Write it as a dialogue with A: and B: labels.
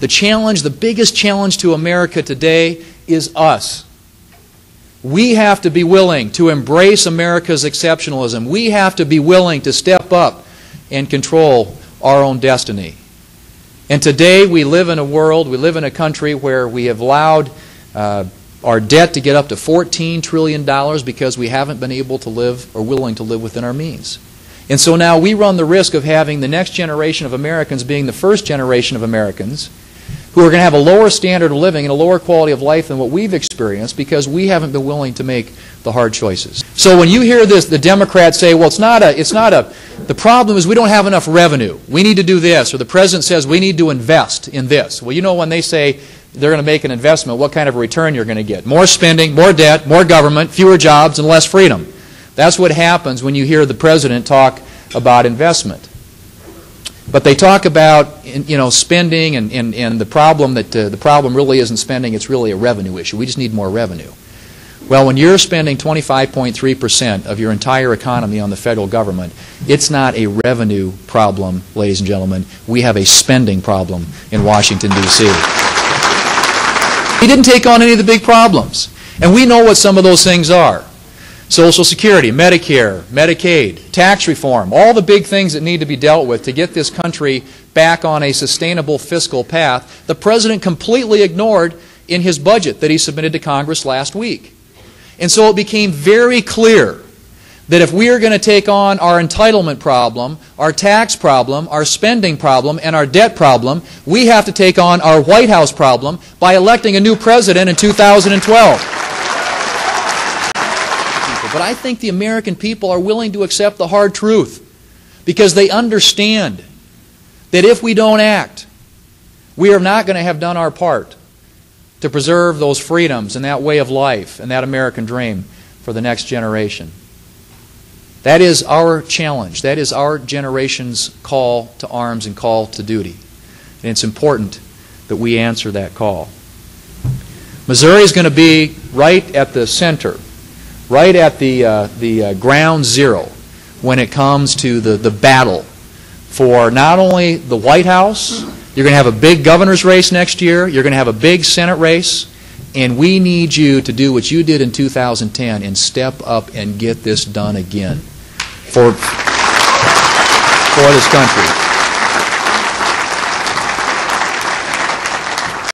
A: The challenge, the biggest challenge to America today is us. We have to be willing to embrace America's exceptionalism. We have to be willing to step up and control our own destiny. And today we live in a world, we live in a country where we have allowed our debt to get up to $14 trillion because we haven't been able to live or willing to live within our means. And so now we run the risk of having the next generation of Americans being the first generation of Americans who are going to have a lower standard of living and a lower quality of life than what we've experienced because we haven't been willing to make the hard choices. So when you hear this, the Democrats say, well, the problem is we don't have enough revenue. We need to do this. Or the President says we need to invest in this. Well, you know when they say they're going to make an investment, what kind of a return you're going to get? More spending, more debt, more government, fewer jobs, and less freedom. That's what happens when you hear the President talk about investment. But they talk about spending and the problem that the problem really isn't spending, it's really a revenue issue. We just need more revenue. Well, when you're spending 25.3% of your entire economy on the federal government, it's not a revenue problem, ladies and gentlemen. We have a spending problem in Washington, D.C. He didn't take on any of the big problems. And we know what some of those things are. Social Security, Medicare, Medicaid, tax reform, all the big things that need to be dealt with to get this country back on a sustainable fiscal path, the President completely ignored in his budget that he submitted to Congress last week. And so it became very clear that if we are going to take on our entitlement problem, our tax problem, our spending problem, and our debt problem, we have to take on our White House problem by electing a new president in 2012. But I think the American people are willing to accept the hard truth because they understand that if we don't act, we are not going to have done our part to preserve those freedoms and that way of life and that American dream for the next generation. That is our challenge. That is our generation's call to arms and call to duty. And it's important that we answer that call. Missouri is going to be right at the center, right at the ground zero when it comes to the battle for not only the White House. You're going to have a big governor's race next year. You're going to have a big Senate race. And we need you to do what you did in 2010 and step up and get this done again for this country.